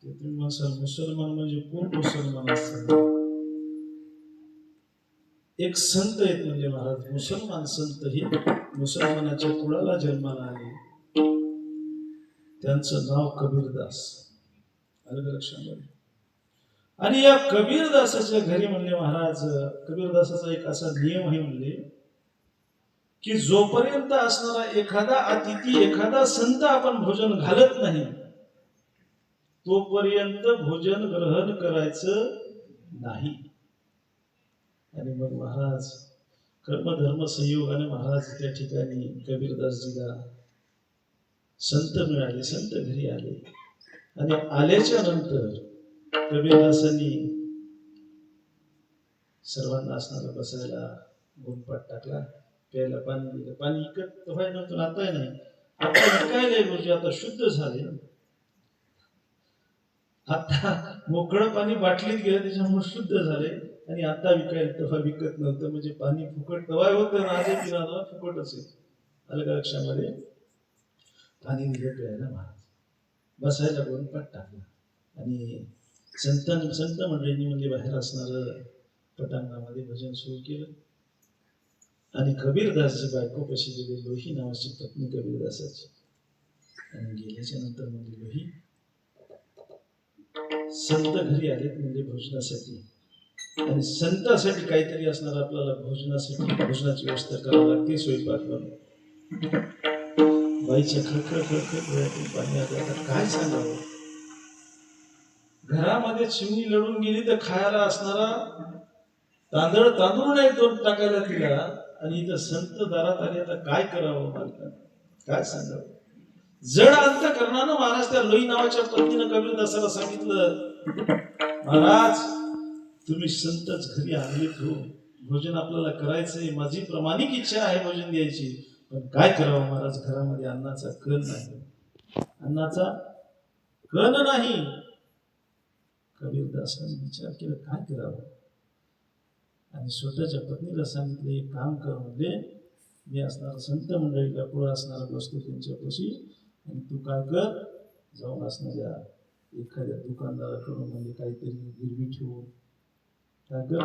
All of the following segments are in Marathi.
ते तुम्ही म्हणसाल मुसलमान म्हणजे कोण मुसलमान असतात? एक संत आहेत म्हणजे महाराज, मुसलमान संत हे मुसलमानाच्या कुळाला जन्माला आले. त्यांचं नाव कबीरदास. आलं लक्षामध्ये? आणि या कबीरदासाच्या घरी म्हणले महाराज, कबीरदासाचा एक असा नियम आहे म्हणले की जोपर्यंत असणारा एखादा अतिथी, एखादा संत आपण भोजन घालत नाही तोपर्यंत भोजन ग्रहण करायचं नाही. आणि मग महाराज कर्मधर्म संयोगाने महाराज त्या ठिकाणी कबीरदासजीला संत मिळाले, संत घरी आले. आणि आल्याच्या नंतर कबीरदासांनी सर्वांना असणारा बसायला गोंडपाट टाकला, प्यायला पाणी दिलं. पाणी इकत व्हायला नव्हतं, आता नाही, आता विकायला गुरुजी, आता शुद्ध झाले. आता मोकळं पाणी बाटलीत गेलं त्याच्यामुळे शुद्ध झाले. आणि आता विकायला तेव्हा विकत नव्हतं, म्हणजे पाणी फुकट तवा होतं ना, आजे पिणार फुकट असेल. आलं का लक्षामध्ये? पाणी दिलं प्यायला महाराज, बसायला गोंडपाट टाकला. आणि संत मंडळींनी म्हणजे बाहेर असणार पटांगणामध्ये भजन सुरू केलं. आणि कबीरदासची बायको कशी गेली, लोही नावाची पत्नी कबीरदासाची. आणि गेल्याच्या नंतर म्हणजे लोही संत घरी आलेत म्हणजे भोजनासाठी. आणि संतासाठी काहीतरी असणार, आपल्याला भोजनासाठी भोजनाची व्यवस्था करावी लागते. स्वयंपाक बनव, बाईच्या खळखळ डोळ्यातून पाणी आलं. आता काय सांगावं? घरामध्ये चिमणी लढून गेली तर खायला असणारा तांदूळ नाही दोन टाकायला तिला, आणि इथं संत दारात आले. आता काय करावं मालकानं, काय सांगावं? जड अंतकरणानं महाराज त्या लोई नावाच्या पत्नीनं कबीरदासाला सांगितलं, महाराज तुम्ही संतच घरी आणलेत हो, भोजन आपल्याला करायचंय, माझी प्रामाणिक इच्छा आहे भोजन द्यायची, पण काय करावं महाराज, घरामध्ये अन्नाचा कण नाही, अन्नाचा कण नाही. कबीरदासाने विचार केला काय करावं, आणि स्वतःच्या पत्नीला सांगितलं, एक काम कर म्हणजे, मी असणारा संत मंडळीला पुढे असणारा बसतो त्यांच्यापाशी, आणि तू काय कर, जाऊन असणाऱ्या एखाद्या दुकानदाराकडून म्हणजे काहीतरी गिरवी ठेवून काय कर,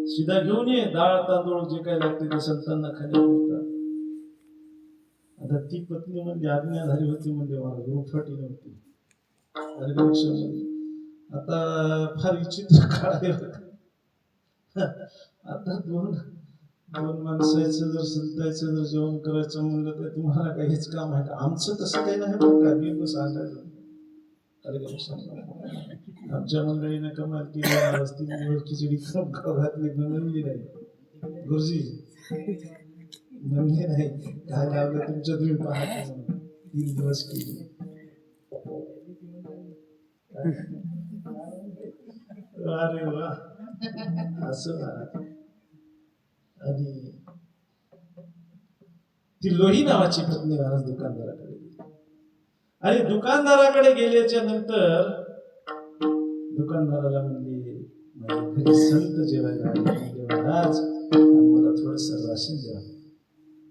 सीधा घेऊन ये डाळ तांदूळ जे काय लागते ते संतांना खाण्यापुरता. आता ती पत्नी म्हणजे आज्ञाधारी होती, म्हणजे मला रोफटी नव्हती. आता फार विचित्र काळ आहे. आता दोन माणसाचं जर संतांचं जर जेवण करायचं म्हणलं तर तुम्हाला काही हेच काम आहे का? आमचं तसं काही नाही बरं का, मी सांगायचं. आमच्या मंडळीने कमाल केली, खिचडी घातली, म्हणली नाही गुरुजी, म्हणले नाही, काय लावलं तुमच्या तुम्ही पाहत, 3 दिवस केली. अरे वा, असं. आणि ती लोही नावाची पत्नी महाराज दुकानदाराकडे गेली. आणि दुकानदाराकडे गेल्याच्या नंतर दुकानदाराला म्हणली, माझ्या घरी संत जेवायला आले, महाराज मला थोडस राशन द्या,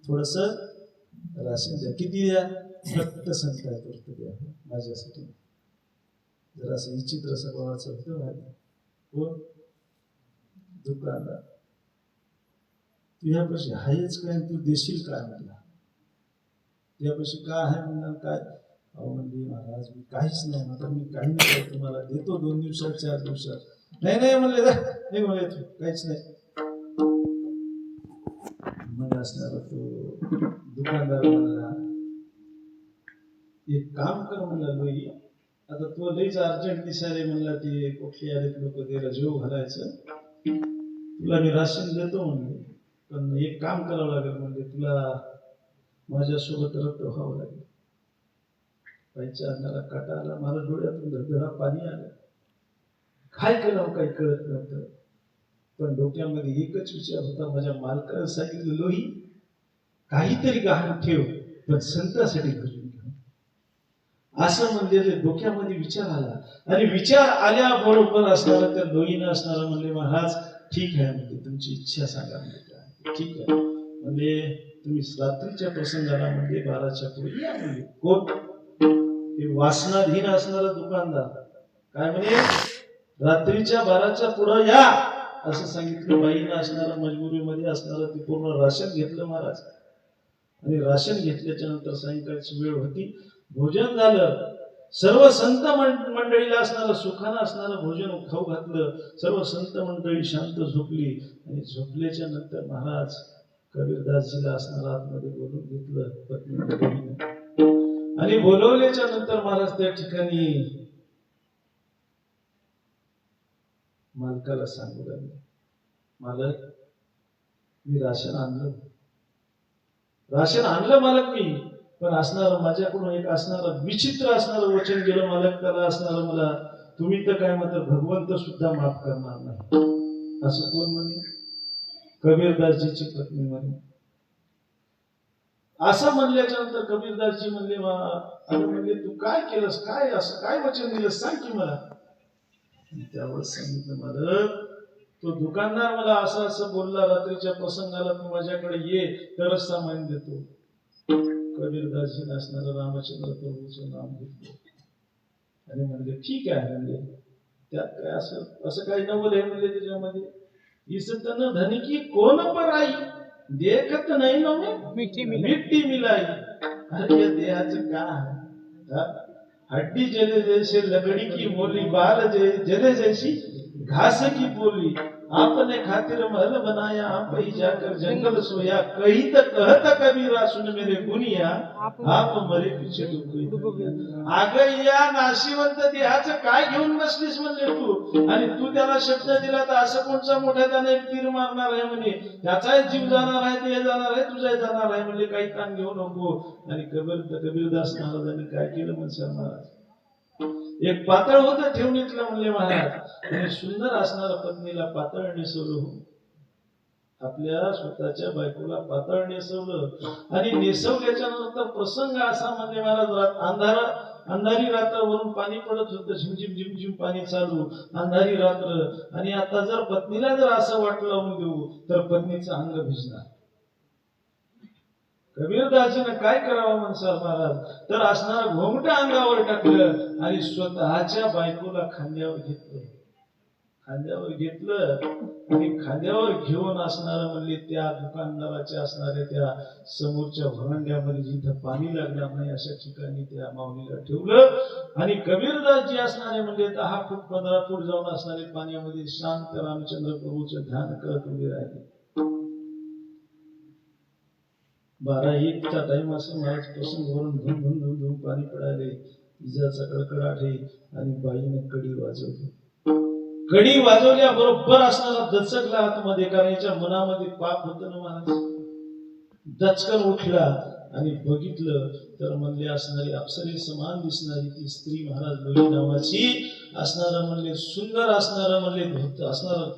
थोडस राशन द्या. किती द्या? फक्त संतापुरतं द्या माझ्यासाठी. जर असं विचित्र स्वभावाचं होतं माझ्या. कोण? दुकानदार. तुझ्यापाशी आहेच काय, तू देशील काय म्हटला? तुझ्यापाशी काय आहे म्हणणार? काय? अहो म्हणजे महाराज मी काहीच नाही, आता मी काही नाही, तुम्हाला देतो 2 दिवसात 4 दिवसात. नाही म्हणले, नाही म्हणले, काहीच नाही. मग असणारा तो दुकानदार म्हणला, एक काम कर म्हणला लोई, आता तो लईच अर्जंट दिसायला म्हणला, ते कुठले आलेत लोक त्याला जेव घालायचं, तुला मी राशन देतो म्हणले, पण एक काम करावं लागेल म्हणजे तुला माझ्यासोबत रक्त व्हावं लागेल. पाहिजे अन्नाला काटा आला, मला डोळ्यातून धडधडा पाणी आलं. काय करावं काही कळत नव्हतं. पण डोक्यामध्ये एकच विचार होता, माझ्या मालकानं सांगितलं लोही काहीतरी गहाण ठेव, पण संतांसाठी भजून घेऊ, असं म्हणजे डोक्यामध्ये विचार आला. आणि विचार आल्याबरोबर असणारा त्या लोहीनं असणारा म्हणले, महाराज ठीक आहे म्हणजे तुमची इच्छा सांगा म्हणजे काय. ठीक आहे म्हणजे तुम्ही रात्रीच्या प्रसंगाला म्हणजे 12च्या पुढे या म्हणजे. कोण? हे वासनाधीन असणारा दुकानदार. काय म्हणे, रात्रीच्या 12च्या पुढं या असं सांगितलं. बाईनं असणारं मजबुरीमध्ये असणारं ते पूर्ण राशन घेतलं महाराज. आणि राशन घेतल्याच्या नंतर सायंकाळची वेळ होती, भोजन झालं. सर्व संत मंडळीला असणारं सुखानं असणारं भोजन खाऊ घातलं. सर्व संत मंडळी शांत झोपली. आणि झोपल्याच्या नंतर महाराज कबीरदासजीला असणारं आतमध्ये बोलून घेतलं पत्नी. आणि बोलवल्याच्या नंतर महाराज त्या ठिकाणी मालकाला सांगू लागले, मालक मी राशन आणलं मालक मी, पण असणारं माझ्याकडून एक असणारं विचित्र असणारं वचन गेलं मालक. त्याला असणारं मला तुम्ही तर काय मात्र भगवंत सुद्धा माफ करणार नाही. असं कोण म्हणे, कबीरदासजीची पत्नी म्हणे. असं म्हणल्याच्या नंतर कबीरदासजी म्हणले, अरे म्हणले तू काय केलंस, काय असं काय वचन दिलंस सांग की मला. त्यावर सांगितलं, मालक तो दुकानदार मला असं असं बोलला, रात्रीच्या प्रसंगाला तू माझ्याकडे ये तरच सामान देतो. कबीरदासजीने असणारं रामचंद्र प्रभूचं नाम घेतलं आणि म्हणले ठीक आहे, म्हणले त्यात काय असं काही नवल आहे म्हणले त्याच्यामध्ये. इसतन धनी की कोण पर आई देखत नाही ना मिट्टी मिलाई. अरे या देहाचं काय, हड्डी जले जैसे लकड़ी की मोली, बाल जले जैसी घास की पोली. आपने खातिर महल बनाया, आप ही जाकर जंगल सोया. कही तो कहता कबीरा सुन मेरे गुनिया, आप मरे पीछे डुबी. अगं या नाशिवंत देहाचं काय घेऊन बसलीस म्हणले तू. आणि तू त्याला शब्द दिला तर असं कोणचा मोठा त्याने तीर मारणार आहे म्हणे, त्याचाही जीव जाणार आहे, ते जाणार आहे, तुझाही जाणार आहे म्हणले, काही ताण घेऊ नको. आणि कबीरदास महाराजांनी काय केलं म्हणजे महाराज, एक पातळ होतं ठेवणीतलं म्हणले महाराज. आणि सुंदर असणाऱ्या पत्नीला पातळ नेसवलं, आपल्या स्वतःच्या बायकोला पातळ नेसवलं. आणि नेसवल्याच्या नंतर प्रसंग असा म्हणजे महाराज, अंधारी रात्र वरून पाणी पडत होतं, झिमझिम झिमझिम पाणी चालू, अंधारी रात्र. आणि आता जर पत्नीला जर असं वाट लावून देऊ तर पत्नीचं अंग भिजणार. कबीरदासजीने काय करावं म्हणसाल महाराज, तर असणार घोंगट अंगावर टाकलं आणि स्वतःच्या बायकोला खांद्यावर घेतलं आणि खांद्यावर घेऊन असणार म्हणले त्या दुकानदाराच्या असणाऱ्या त्या समोरच्या व्हरांड्यामध्ये जिथं पाणी लागणार नाही अशा ठिकाणी त्या माऊलीला ठेवलं. आणि कबीरदासजी असणारे म्हणजे 10 फूट 15 फूट जाऊन असणारे पाण्यामध्ये शांत रामचंद्र प्रभूचं ध्यान करत उभे राहिले. 12-1चा टाइम असं महाराज प्रसंग भरून धूम धूम धूम धूम पाणी पडायले, विजाचा कडकडाट आहे. आणि बाईने कडी वाजवली. कडी वाजवल्या बरोबर असणारा दचकला आतमध्ये, कारण याच्या मनामध्ये पाप होतं ना महाराज. दचकन उठला आणि बघितलं तर म्हणले असणारी अप्सरे समान दिसणारी ती स्त्री महाराज लोली नावाची असणारा म्हणले सुंदर असणारा म्हणले धोत असणार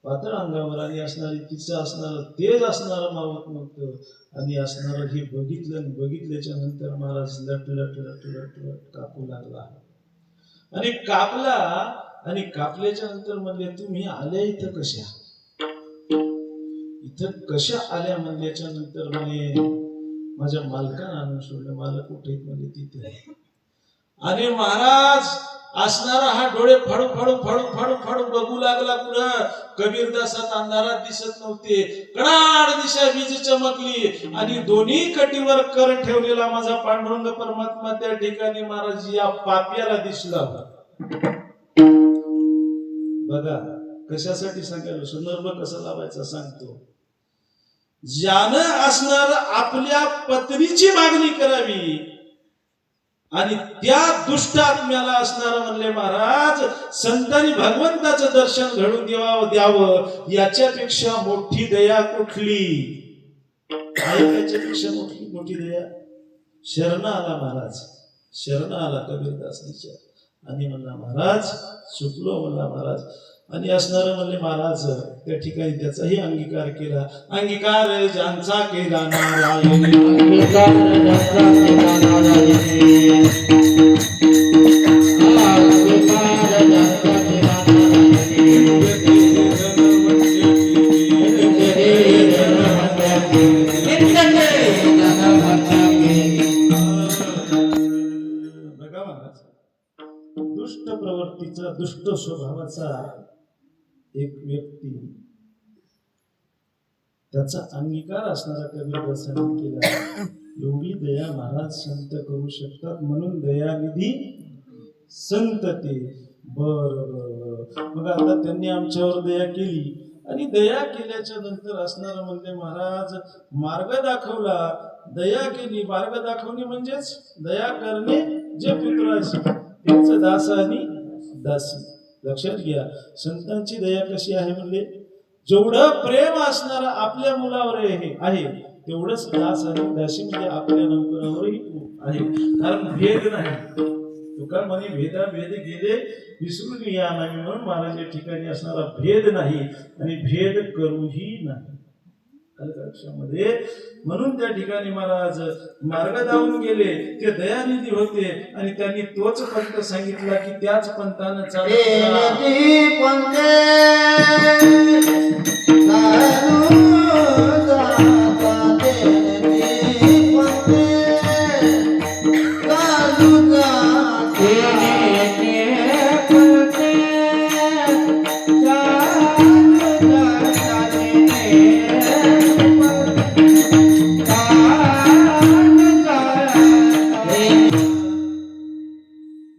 पातळ अंगावर आणि असणारी तिचं असणारं तेज असणारं मावत नव्हतं. आणि असणारं हे बघितल्याच्या नंतर महाराज लट लट लट लट लट कापू लागला. आणि कापला आणि कापल्याच्या नंतर म्हणले तुम्ही आल्या इथं कशा आल्या म्हणल्याच्या नंतर म्हणे माझ्या मालकानं आणून सोडलं. मालक कुठे म्हणजे तिथे. आणि महाराज असणारा हा डोळे फाडू फाडू फाडू फाडू फाडू बघू लागला. पुढं कबीरदासात अंधारात दिसत नव्हते, कडाड दिशा वीज चमकली आणि दोन्ही कटीवर कर ठेवलेला माझा पांडुरंग परमात्मा त्या ठिकाणी महाराज या पाप्याला दिसला. बघा कशासाठी सांगायला, संदर्भ कसा लावायचा सांगतो. ज्यानं असणार आपल्या पत्नीची मागणी करावी आणि त्या दुष्ट आत्म्याला असणार म्हणले महाराज संतांनी भगवंताचं दर्शन घडून द्यावं याच्यापेक्षा मोठी दया कुठली आहे? याच्यापेक्षा मोठी दया. शरण आला महाराज, शरण आला कबीरदासनीच्या आणि म्हणला महाराज चुकलो म्हणला महाराज. आणि असणार म्हणले महाराज त्या ठिकाणी त्याचाही अंगीकार केला. अंगीकार ज्यांचा केला नारायणी, दुष्ट प्रवृत्तीचा दुष्ट स्वभावाचा एक व्यक्ती त्याचा अंगीकार असणारा कबीरदासांनी केला. एवढी दया महाराज संत करू शकतात म्हणून दयानिधी संत ते. बर मग आता त्यांनी आमच्यावर दया केली आणि दया केल्याच्या नंतर असणार म्हणजे महाराज मार्ग दाखवला. दया केली मार्ग दाखवणे म्हणजेच दया करणे जे पुत्राशी तेच दास आणि दासी. लक्षात घ्या संतांची दया कशी आहे म्हणजे जेवढं प्रेम असणारा आपल्या मुलावर आहे तेवढंच दास आणि दासी म्हणजे आपल्या नोकरावरही आहे. कारण भेद नाही. तुका म्हणे भेदा भेद गेले विसरून या नाही म्हणून महाराज या ठिकाणी असणारा भेद नाही आणि भेद करूही नाही लक्षामध्ये. म्हणून त्या ठिकाणी महाराज मार्ग दावून गेले. ते दयानिधी होते आणि त्यांनी तोच पंथ सांगितला की त्याच पंथानं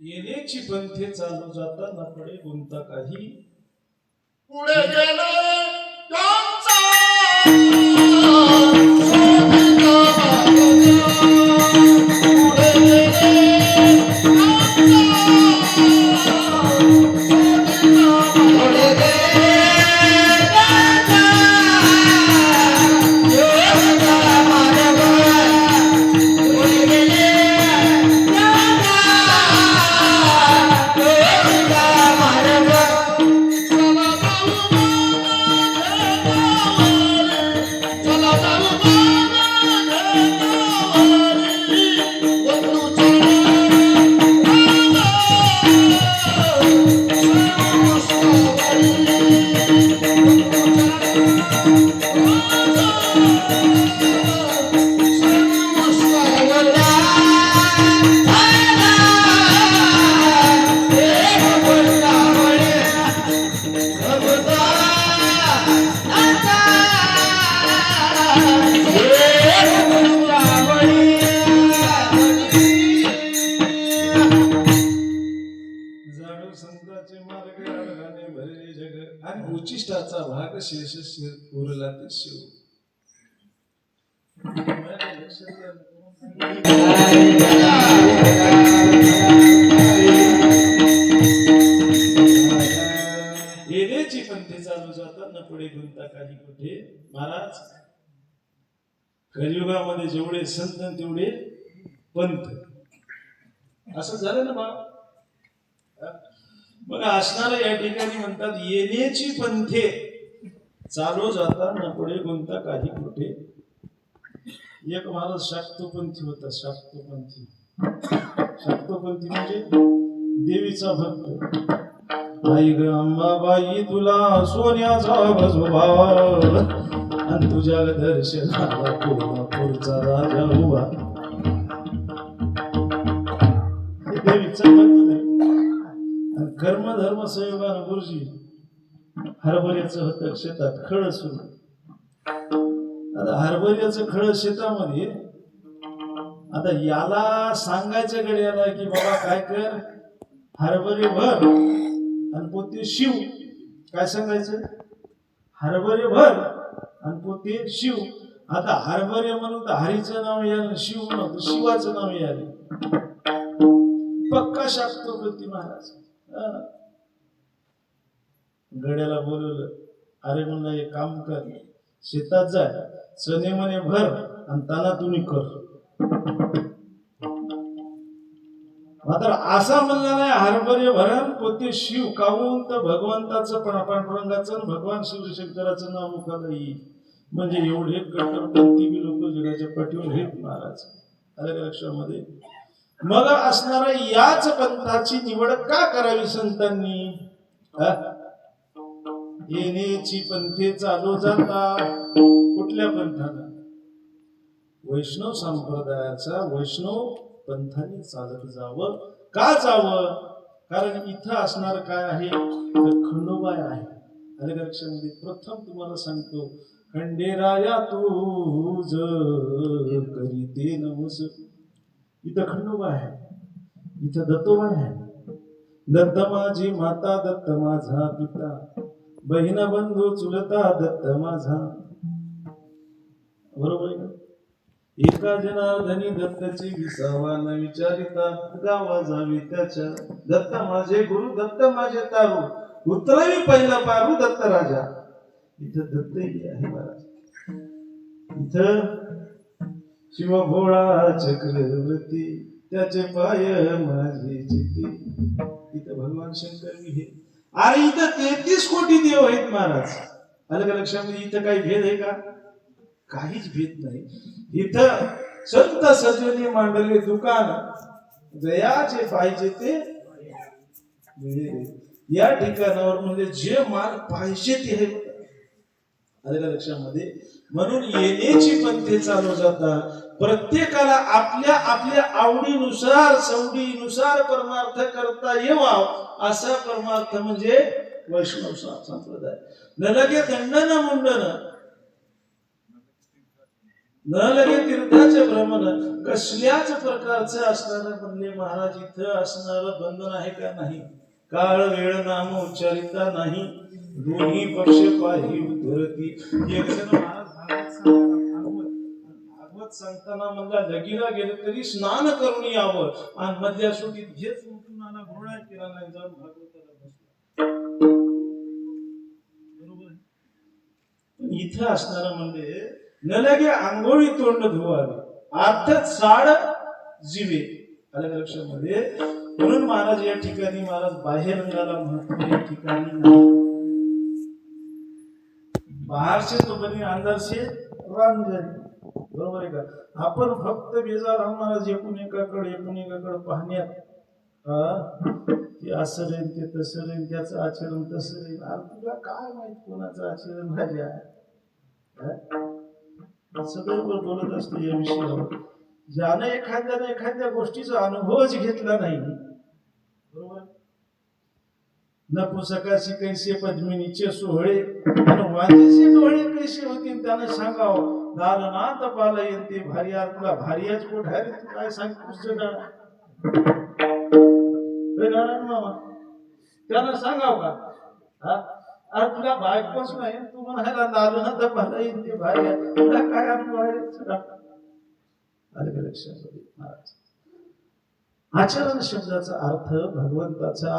येण्याची पंथे चालू जाता न पडे कोणता काही पुढे गेले आणि उचिष्टाचा भाग शेष उरला ते शिव. येण्याची पंथे चालू जातात न पुढे गुंता काही कुठे. महाराज कलियुगामध्ये जेवढे संत तेवढे पंथ असं झालं ना बा. मग असणारा या ठिकाणी म्हणतात येण्याची पंथे चालू जाता न पुढे कोणता काही कुठे. एक महाराज शाक्तोपंथी होता. शाक्तोपंथी म्हणजे देवीचा भक्त. आई ग अंबाबाई तुला सोन्याचा गजोबा आणि तुझ्या दर्शनाला कोल्हापूरचा राजा उभा. देवीचा भक्त कर्म धर्म संयोगान गुरुजी हरभऱ्याचं होतं शेतात खळ सुरू. आता हरभऱ्याचं खळ शेतामध्ये आता याला सांगायचं गड्याला की बाबा काय कर हरभरे भर आणि पोते शिव. काय सांगायचं हरभरे भर आणि पोते शिव. आता हरभरे म्हणून तर हरीचं नाव यायला शिव म्हणून शिवाचं नाव यायला पक्का शाक्तोपंथी महाराज. गड्याला बोलवलं. अरे म्हणलं एक काम कर शेतात जाय चणे मने भर आणि ताना तुम्ही कर. मात्र असा म्हणला नाही हरभरे भरण पोते शिव काहून तर भगवंताचं पांडुरंगाचं भगवान शिवशंकराचं नाव मुखाला येईल. म्हणजे एवढे कट्टरपंथी बी लोक जगाच्या पाठीवर आहेत महाराज. आलं लक्षामध्ये. मग असणारा याच पंथाची निवड का करावी संतांनी. येण्याची पंथे चालू जाता कुठल्या पंथाला वैष्णव संप्रदायाचा वैष्णव पंथाने चालत जावं. का जावं कारण इथं असणार काय आहे तर खंडोबाय आहे. आलं का लक्षामध्ये? प्रथम तुम्हाला सांगतो, खंडेराया तुझ करीते नवस. इथं खंडोबा आहे, इथं दत्तोबा आहे. दत्त माझी माता, दत्त माझा पिता, बहीण बंधू चुलता दत्त माझा. बरोबर आहे का? एका जनार्दनी दत्तची विसावा न विचारिता गावा जावी त्याच्या. दत्त माझे गुरु, दत्त माझे तारू, उतरावी पहिला पारू दत्त राजा. इथं दत्तही आहे महाराज. इथं शिवभोळा चक्रवर्ती, त्याचे पाय माझी चित्ती. इथं भगवान शंकर मी हे. अरे इथं 33 कोटी देव आहेत महाराज. आलं का लक्षामध्ये? इथं काही भेद आहे का? काहीच भेद नाही. इथं संत सजनी मांडले दुकान, जयाचे पाहिजे ते मिळेल. या ठिकाणावर म्हणजे जे माल पाहिजे ते आहे. आलं का लक्षामध्ये? म्हणून येण्याची पंथे चालू जातात. प्रत्येकाला आपल्या आपल्या आवडीनुसार सवडीनुसार परमार्थ करता येवा असा परमार्थ म्हणजे वैष्णव संप्रदाय. न लगे दंडन मुंडन, न लगे तीर्थाचे भ्रमण, कसल्याच प्रकारचं असणारं म्हणले महाराज. इथं असणारं बंधन आहे का? नाही. काळ वेळ नाम उच्चारिता नाही, दोन्ही पक्ष पाही उधरती. एक जण महाराज भागवत सांगताना म्हणला, लगीला गेलं तरी स्नान करून यावं. आणि मधल्या सुटीत हेच उठून आला, घोडा केला नाही, जाऊन भागवताला बसला. बरोबर. पण इथं असणारं म्हणजे न लगे आंघोळी तोंड धुवावे, अर्थात साड जीवे. आलं का लक्षामध्ये? म्हणून महाराज या ठिकाणी महाराज बाह्यरंगाला महत्व या ठिकाणी नाही. बाहर से तो बनी अंदर से राम जाणे. बरोबर आहे का? आपण फक्त बेजार महाराज एकूण एकाकडे पाहण्यात की असं रेन ते तसं रेन, त्याचं आचरण तसं रेन. अरे तुला काय माहित कोणाचं आचरण माझ्या? सदैव बोलत असतो या विषयावर. ज्यानं एखाद्या गोष्टीचा अनुभवच घेतला नाही. बरोबर. नपुसकाशी कैसे पद्मिनीचे सोहळे आणि वाजेचे डोळे कैसे होतील त्याने सांगावं. दालनात पालयंती भार्या. तुला भार्याच कोठ आहे? तू काय सांगतोस नारायण मामा? त्यानं सांगाव का? अरे तुला बायकोच नाही, तू म्हणायला दालनात पालयंती भार्या. तुला काय अनुभव आहे? आलं का लक्षामध्ये महाराज? आचरण शब्दाचा अर्थ भगवंताचा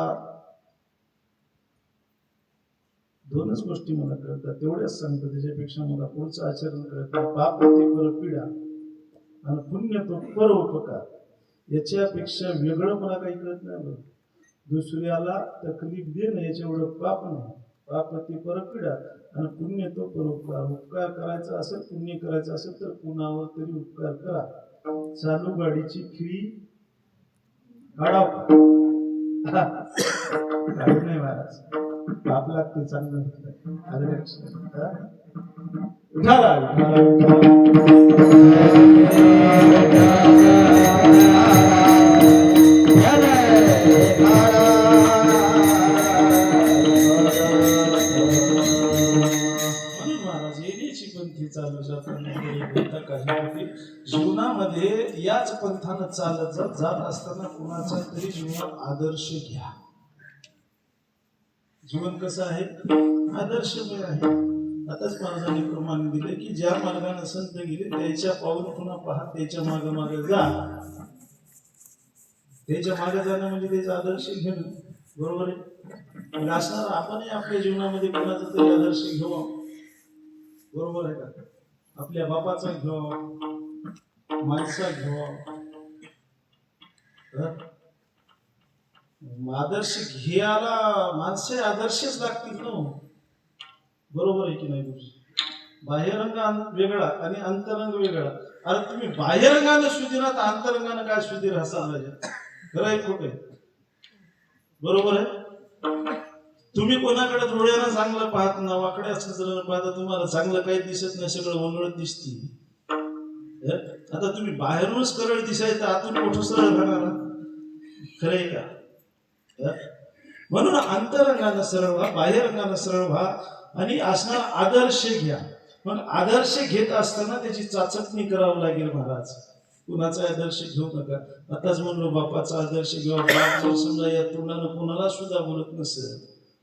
दोनच गोष्टी मला कळतात, तेवढ्याच सांगतो. त्याच्यापेक्षा मला पुढचं आचरण कळतं. पाप ते परपीडा आणि पुण्य तो परोपकार. याच्यापेक्षा वेगळं मला काही कळत नाही. दुसऱ्याला तकलीफ देणं याच्या एवढं पाप नाही. पाप ते परपीडा आणि पुण्य तो परोपकार. उपकार करायचा असेल, पुण्य करायचं असेल तर कुणावर तरी उपकार करा. चालू गाडीची खिळी काढाव काढू नाही महाराज. पाप लागते चांगलं. महाराज येण्याची पंथी चालू जाताना जीवनामध्ये याच पंथानं चालत जात असताना कुणाचा तरी जीवन आदर्श घ्या. जीवन कसं आहे? आदर्शमय आहे. आताच महाराजांनी प्रमाण दिले की ज्या मार्गाने संत गेले त्याच्या पाऊल पुन्हा पहा, त्याच्या मागे मागे जा. त्याच्या मागे जाणं म्हणजे त्याचा आदर्श घेणं. बरोबर आहे? असणार आपणही आपल्या जीवनामध्ये कोणाचा तरी आदर्श घेऊ. बरोबर आहे का? आपल्या बापाचा घेऊ, माणसा घेऊ. आदर्श घ्यायला माणसे आदर्शच लागतील ना. बरोबर आहे की नाही? बाह्यरंग वेगळा आणि अंतरंग वेगळा. अरे तुम्ही बाह्यरंगाने सुधीरात, अंतरंगाने काय सुधीर असाल पाहिजे? खरं आहे खोट आहे? बरोबर आहे? तुम्ही कोणाकडे डोळ्यानं चांगलं पाहत ना, वाकड्या सजरानं पाहता तुम्हाला चांगलं काही दिसत नाही, सगळं वंगळत दिसते. आता तुम्ही बाहेरूनच करळ दिसायचं, आतून मोठं सरळ घालणार. खरं आहे का? म्हणून अंतरंगानं सरळ व्हा, बाह्यरंगानं सरळ व्हा आणि असणारा आदर्श घ्या. पण आदर्श घेत असताना त्याची चाचपणी करावं लागेल महाराज. कुणाचा आदर्श घेऊ नका. आताच म्हणलो बापाचा आदर्श घेऊ. बाप जर समजा या तोंडानं कुणाला सुद्धा बोलत नसेल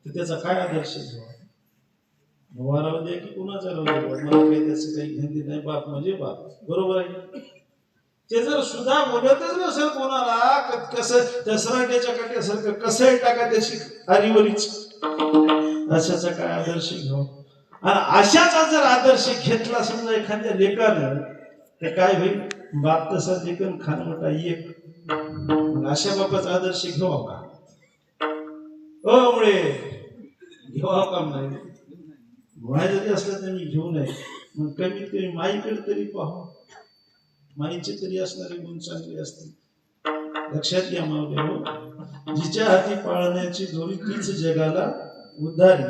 तर त्याचा काय आदर्श घ्यावा? भवा राहू द्या की कुणाचा राहू द्या, मला काही त्याचं काही घेणे नाही. बाप म्हणजे बाप, बरोबर आहे. ते जर सुद्धा बोलतच नसेल कोणाला, कसं त्या सराट्याच्या काट्यासारखं कसं टाका त्याची आरीवरीच, अशाचा काय आदर्श घेऊ? आणि अशाचा जर आदर्श घेतला समजा एखाद्या लेकानं तर काय होईल? बाप तसा लेखन खान मोठा एक. अशा बापाचा आदर्श घेवा का? मुळे घेवा का नाही? व्हाय जरी असलं तर मी घेऊ नये. मग कमीत कमी माईकडे तरी पाहू. माईचे तरी असणारे गुण चांगले असतील. लक्षात घ्या मावले हो, जिच्या हाती पाळण्याची दोरी तीच जगाला उद्धारी.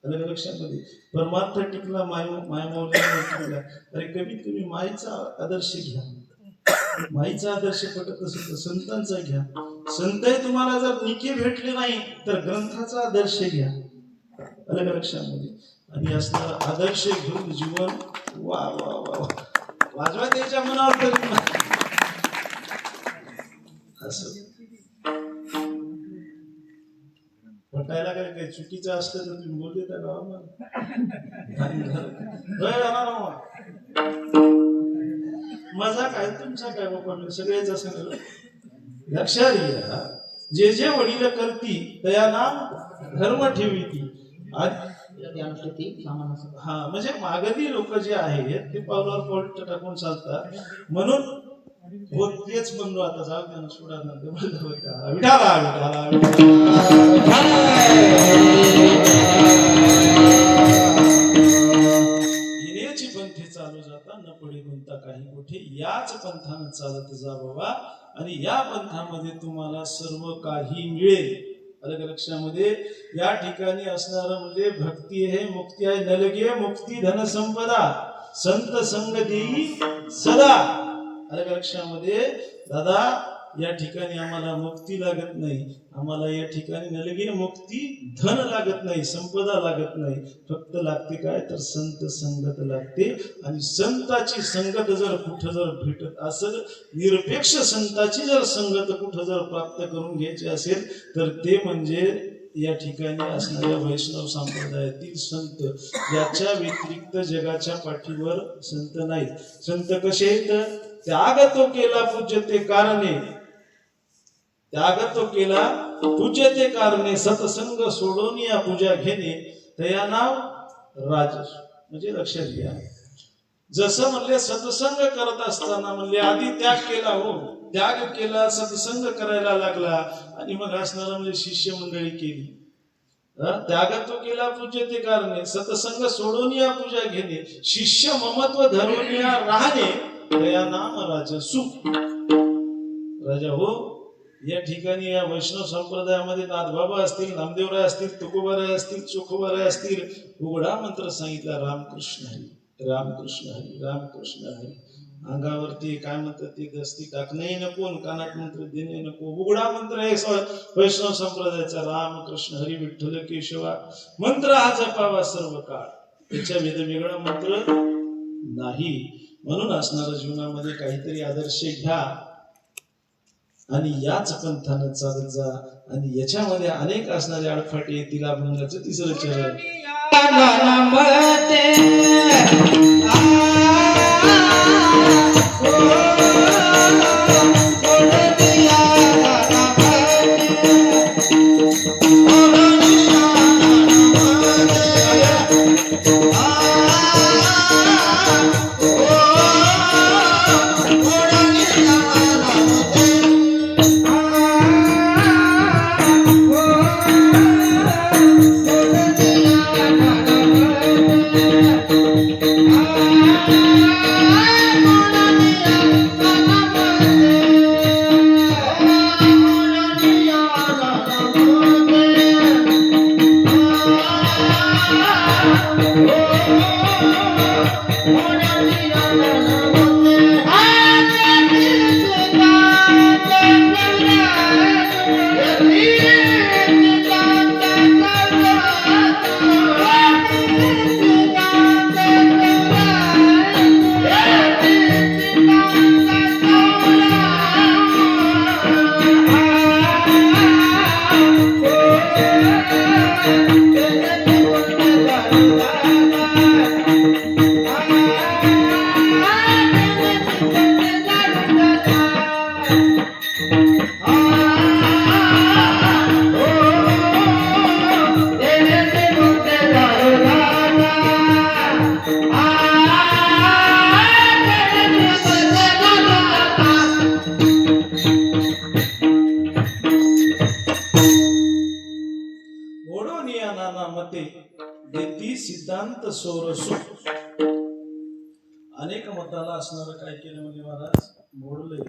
अलग लक्षामध्ये परमार्थ टिकला मायमावल्या टिकला. अरे कमीत कमी माईचा आदर्श घ्या. माईचा आदर्श पटत असेल तर संतांचा घ्या. संतही तुम्हाला जर निके भेटले नाही तर ग्रंथाचा आदर्श घ्या. अलग लक्षामध्ये आणि असणारा आदर्श घेऊन जीवन वा वा वा वाजवा त्याच्या मनावर तरी असं पटायला काय काही चुकीचं असलं तर तुम्ही बोलते त्या मजा काय तुमचा काय बाबा सगळ्याच असं लक्षात घ्या. जे जे वडील करती त्या नाम धर्म ठेवी ती. हा म्हणजे मागणी लोक जे आहेत ते पावलावर पाऊल टाकून चालतात. म्हणून हो तेच म्हणलो आता जाऊ त्यांना सोडा नंतर विठाला हिरेची पंथी चालू जाता न पडे गुंता काही कुठे. याच पंथानं चालत जा बाबा आणि या पंथामध्ये तुम्हाला सर्व काही मिळेल. अलग लक्षामध्ये या ठिकाणी असणारं म्हणजे भक्ती आहे, मुक्ती आहे. नलगे मुक्ती धन संपदा संत संग देई सदा. अलग लक्षामध्ये दादा या ठिकाणी आम्हाला मुक्ती लागत नाही. आम्हाला या ठिकाणी नलगे मुक्ती धन लागत नाही, संपदा लागत नाही. फक्त लागते काय तर संत संगत लागते. आणि संताची संगत जर कुठं जर भेटत असेल, निरपेक्ष संताची जर संगत कुठं जर प्राप्त करून घ्यायची असेल तर ते म्हणजे या ठिकाणी असणाऱ्या वैष्णव संप्रदायातील संत. याच्या व्यतिरिक्त जगाच्या पाठीवर संत नाहीत. संत कसे आहेत? त्याग तो केला पूज्य ते कारणे, त्याग तो केला पूज्य ते कारणे. सतसंग सोडून या पूजा घेणे तया नाव राजस. म्हणजे लक्षात घ्या, जसं म्हणले सत्संग करत असताना म्हणले आधी त्याग केला. हो त्याग केला, सत्संग करायला लागला आणि मग असणारा म्हणजे शिष्य मंडळी केली. त्याग तो केला पूज्य ते कारणे, सत्संग सोडून या पूजा घेणे, शिष्य ममत्व धरून या राहणे तया नाम राजसु. राजा हो या ठिकाणी या वैष्णव संप्रदायामध्ये नाथबाबा असतील, नामदेवराय असतील, तुकोबाराय असतील, चोखोबाराय असतील, उघडा मंत्र सांगितला रामकृष्ण हरी, रामकृष्ण हरी, रामकृष्ण हरी. अंगावरती काय म्हणतात ते दस्ती टाकणे नको, कानात मंत्र देणे नको. उघडा मंत्र आहे वैष्णव संप्रदायाचा रामकृष्ण हरी विठ्ठल केशवा. मंत्र हा जपावा सर्व काळ, त्याच्या वेगळा मंत्र नाही. म्हणून असणाऱ्या जीवनामध्ये काहीतरी आदर्श घ्या आणि याच पंथानं चालत जा. आणि याच्यामध्ये अनेक असणारे अडफाटे येतील. अभंगाचं तिसरं चरण Ah ओढोनिया नाना मते देती सिद्धांत सोरसू. अनेक मताला असणारं काय केलं म्हणजे महाराज मोडलंय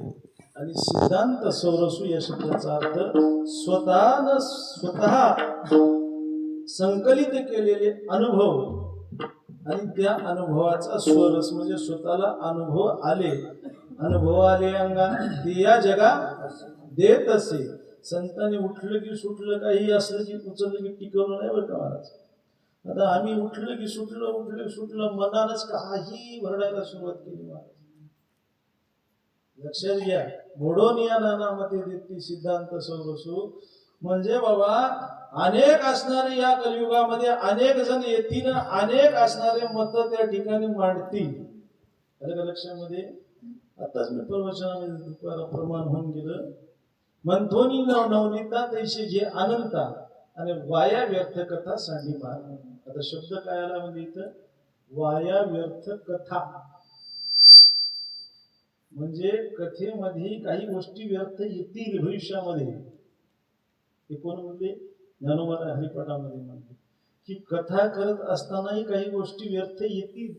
आणि सिद्धांत सोरसू या शब्दाचा अर्थ स्वतः संकलित केलेले अनुभव आणि त्या अनुभवाचा स्वरस म्हणजे स्वतःला अनुभव आले अंगा ते या जगा देत असे. संतांनी उठलं की सुटलं काही असलं की उचललं की टिकवलं नाही बरं का महाराज. आता आम्ही उठलं की सुटलं मनानच काही भरडायला सुरुवात केली महाराज. लक्षात घ्या. मोडोनिया नानामध्ये देती सिद्धांत सोरसू म्हणजे बाबा अनेक असणारे या कलियुगामध्ये अनेक जण येतील, अनेक असणारे मत त्या ठिकाणी मांडतील. आलं का लक्षामध्ये. आताच मी प्रवचनामध्ये दुपारा प्रमाण होऊन गेलं. मंथोनी नवनीता तैसे जे अनंता आणि वाया व्यर्थ कथा सांडी मार. आता शब्द काय आला म्हणजे इथं वाया व्यर्थ कथा म्हणजे कथेमध्ये काही गोष्टी व्यर्थ येतील भविष्यामध्ये. हे कोण म्हणले? ज्ञानोबा हरिपाठामध्ये म्हणले की कथा करत असतानाही काही गोष्टी व्यर्थ येतील.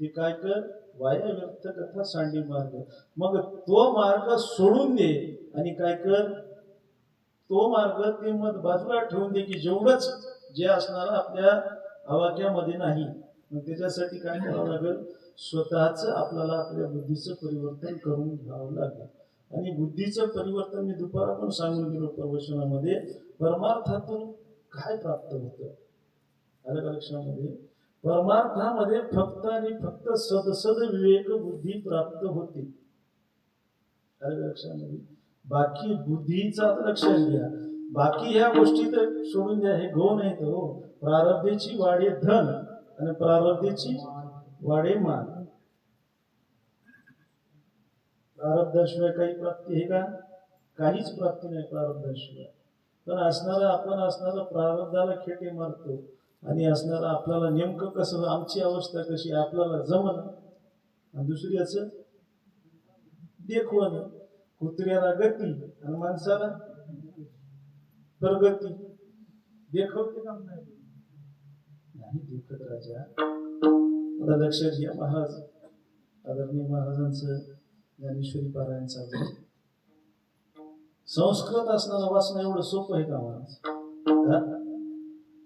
ते काय कर? वाया व्यर्थ कथा सांडी मार्ग. मग तो मार्ग सोडून दे आणि काय कर? तो मार्ग ते मत बाजूला ठेवून दे की जेवढंच जे असणार आपल्या आवाक्यामध्ये नाही. मग त्याच्यासाठी काय करावं लागेल? स्वतःच आपल्याला आपल्या बुद्धीचं परिवर्तन करून घ्यावं लागेल. आणि बुद्धीचं परिवर्तन मी दुपारा पण सांगून गेलो प्रवचनामध्ये. परमार्थातून काय प्राप्त होतं? आलं का लक्षामध्ये. परमार्थामध्ये फक्त आणि फक्त सदसद विवेक बुद्धी प्राप्त होते. आलं का लक्षामध्ये. बाकी बुद्धीचा लक्षात घ्या. बाकी ह्या गोष्टी तर सोडून द्या. हे गौण आहे तो. प्रारब्धेची वाढे धन आणि प्रारब्धेची वाढे मान. प्रारब्धाशिवाय काही प्राप्ती आहे का? काहीच प्राप्ती नाही प्रारब्धाशिवाय. पण आपण असणारा प्रारब्धाला खेटे मारतो आणि असणारा आपल्याला नेमकं कसं आमची अवस्था कशी आपल्याला जमन आणि दुसरी असं देखवण. कुत्र्याला गती आणि माणसाला प्रगती. देखवते काम नाही देखत राजा. आता लक्षात घ्या. महाराज आदरणीय महाराजांचं ज्ञानेश्वरी पारायण चालू. संस्कृत असणारा वाचणं एवढं सोपं आहे का महाराज?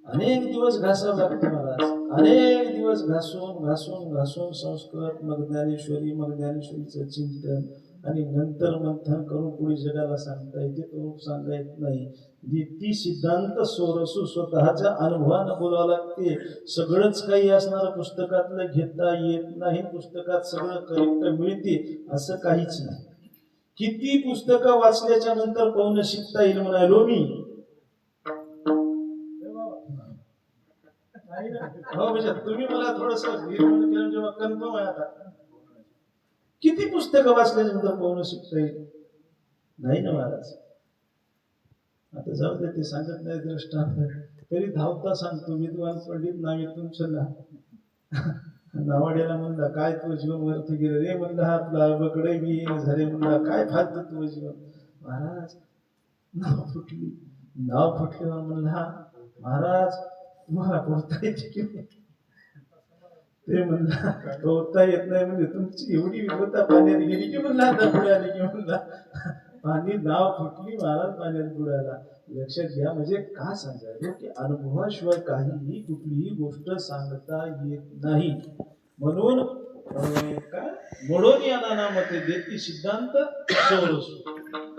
अनेक दिवस घासावं लागते महाराज. अनेक दिवस घासून संस्कृत मग ज्ञानेश्वरीचं चिंतन आणि नंतर मंथन करून पुढे जगाला सांगता येते. तो सांगता येत नाही. ती सिद्धांत सोरसू स्वतःच्या अनुभवानं बोलावं लागते. सगळंच काही असणारं पुस्तकातलं घेता येत नाही. पुस्तकात सगळं करेक्ट मिळते असं काहीच नाही. किती पुस्तकं वाचल्याच्या नंतर पाहून शिकता येईल म्हणालो मी. हो म्हणजे तुम्ही मला थोडस जेव्हा कन्फर्म आहे. आता किती पुस्तकं वाचल्यानंतर पाहून शिकता येईल? नाही ना महाराज. आता जाऊ दे ते सांगत नाही दृष्टांत. तरी धावता सांगतो. विद्वान पंडित नावे तुमचं नावाड्याला म्हणला काय तुझं जीवन व्यर्थ गेलं रे. म्हणला आपला बकडे मी झाले. म्हणला काय फालतू तुझं जीवन. महाराज नाव फुटल्यावर म्हणला महाराज तुम्हाला पोहता येते की नाही? ते म्हणला पोहता येत नाही म्हणजे तुमची एवढी विद्वत्ता पाण्यात गेली की म्हणला आता पुढे आली की म्हणला पाणी नाव फुटली महाराज पाण्यात बुडायला. लक्षात घ्या. म्हणजे का सांगायचं की अनुभवाशिवाय काहीही कुठलीही गोष्ट सांगता येत नाही. म्हणून काय मोडोनिया नानामध्ये देती सिद्धांत सोरसू.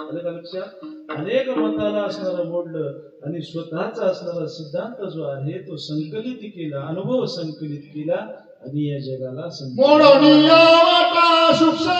आलं का लक्षात. अनेक मताला असणारं मोडलं आणि स्वतःचा असणारा सिद्धांत जो आहे तो संकलित केला. अनुभव संकलित केला आणि या जगाला मोडोनिया वाटा सूक्ष्म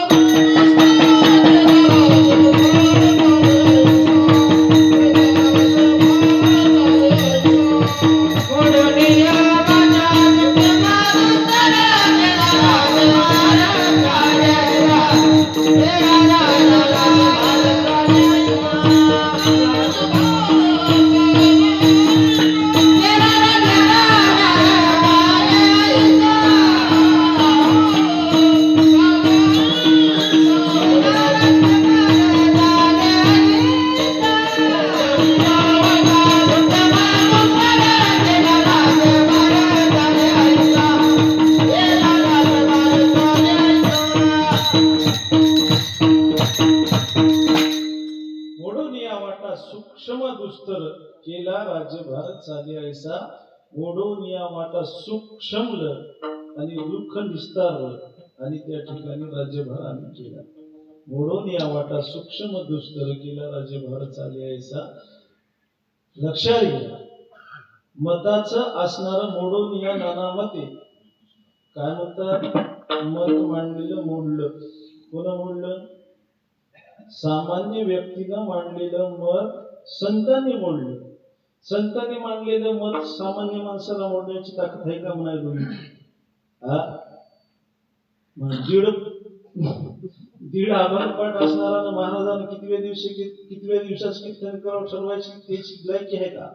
सूक्ष्म दुस्तर केला राज्यभार चाले ऐसा ओढवनिया वाटा सुख शमलं आणि दुःख निस्तारलं आणि त्या ठिकाणी राज्यभार आम्ही केला. ओढवनिया वाटा सूक्ष्म दुस्तर केला राज्यभार चाले ऐसा. लक्षात घ्या, मताचं असणारं मोडवनिया नाना मते. काय म्हणतात? मत मांडलेलं मोडलं. कोण मोडलं? सामान्य व्यक्तीनं मांडलेलं मत संतांनी मोडलं. संतांनी मांडलेलं मत सामान्य माणसाला मोडण्याची ताकद आहे का म्हणाय तुम्ही? दीड आभार पाठ असणारा महाराजांना कितव्या दिवसाच कीर्तन करावं ठरवायची त्याची लायकी आहे का?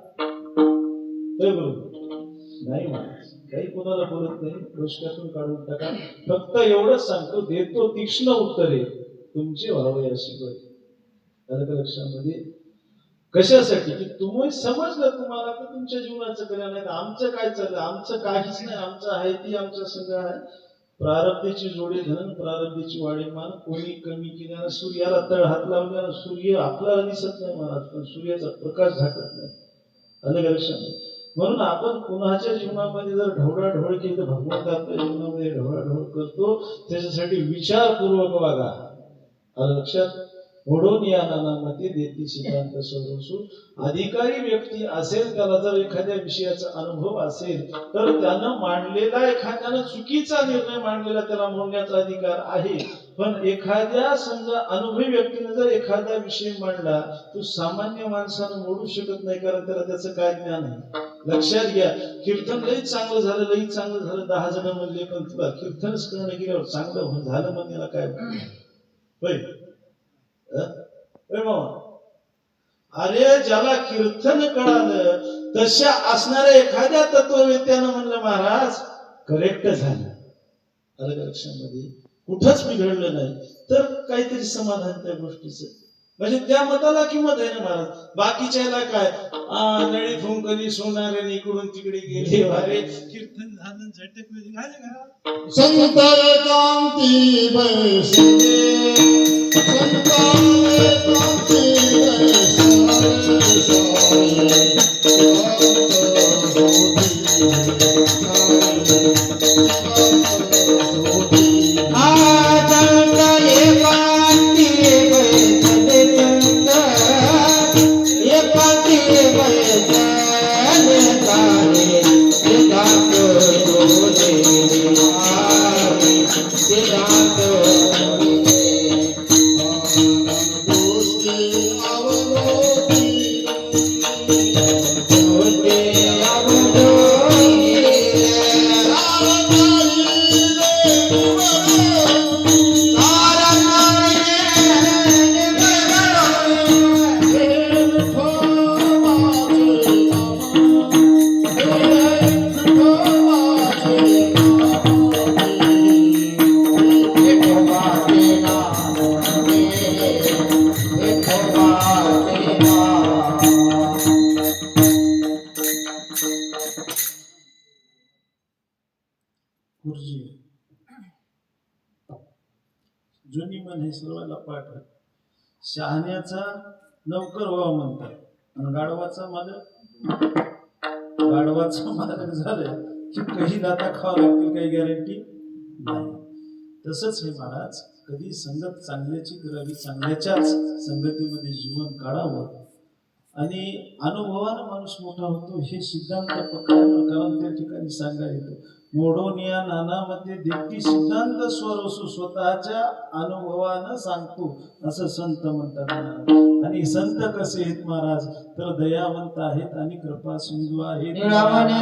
बरोबर नाही. महाराज काही कोणाला बोलत नाही, पुरस्कारातून काढून टाका. फक्त एवढंच सांगतो, देतो तीक्ष्ण उत्तरे तुमची व्हावे अशी गोष्ट. आलं का लक्षामध्ये? कशासाठी? की तुम्ही समजलं तुम्हाला तर तुमच्या जीवनाचं कल्याण आहे. आमचं काय चाललं? आमचं काहीच नाही. आमचं आहे ती आमचं सगळं आहे. प्रारब्धीची जोडी धन, प्रारब्धीची वाढी मान. कोणी कमी केल्यानं सूर्याला तळ हात लावल्यानं सूर्य आपल्याला दिसत नाही महाराज, पण सूर्याचा प्रकाश झाकत नाही. आलं का लक्षामध्ये? म्हणून आपण कुणाच्या जीवनामध्ये जर ढवळाढवळ केली तर भगवंत आपल्या जीवनामध्ये ढवळाढवळ करतो. त्याच्यासाठी विचारपूर्वक वागा. आलं लक्षात? ओढून या नानामध्ये देती सिद्धांत सर्वसू. अधिकारी व्यक्ती असेल, त्याला जर एखाद्या विषयाचा अनुभव असेल तर त्यानं मांडलेला, एखाद्यानं चुकीचा निर्णय मांडलेला त्याला मोडण्याचा अधिकार आहे. पण एखाद्या समजा अनुभवी व्यक्तीने जर एखादा विषय मांडला तो सामान्य माणसानं मोडू शकत नाही, कारण त्याला त्याचं काय ज्ञान आहे. लक्षात घ्या, कीर्तन लई चांगलं झालं, लई चांगलं झालं 10 जण म्हणले, पण तुला कीर्तनच करणं गेल्यावर चांगलं झालं म्हणण्याला काय होय? अरे ज्याला कीर्तन कळालं तशा असणाऱ्या एखाद्या तत्ववेत्यानं म्हणलं महाराज करेक्ट झालं. आलं का लक्षामध्ये? कुठंच बिघडलं नाही, तर काहीतरी समाधान त्या गोष्टीचं. म्हणजे त्या मताला किंमत आहे ना महाराज. बाकीच्याला काय नळी फुंकली सोनाऱ्याने इकडून तिकडे गेले, वारे कीर्तन झालं झटक झाले का? संत एकांती बैसले, संत एकांती जुनी म्हण हे सर्वांना पाठ आहे. शहाण्याचा नौकर व्हावा म्हणतात आणि गाढवाचा मालक झालं की काही दाता खावा लागतील, काही गॅरंटी नाही. तसंच हे महाराज, कधी संगत चांगल्याची करावी, चांगल्याच्याच संगतीमध्ये जीवन काढावं आणि अनुभवानं माणूस मोठा होतो. हे सिद्धांत प्रकारानं त्या ठिकाणी सांगायला येतो. मोडोनिया नानामध्ये देती सिद्धांत स्वरसू, स्वतःच्या अनुभवानं सांगतो असं संत म्हणतात. आणि संत कसे आहेत महाराज? तर दयावंत आहेत आणि कृपा सिंधू आहेत. निळावणे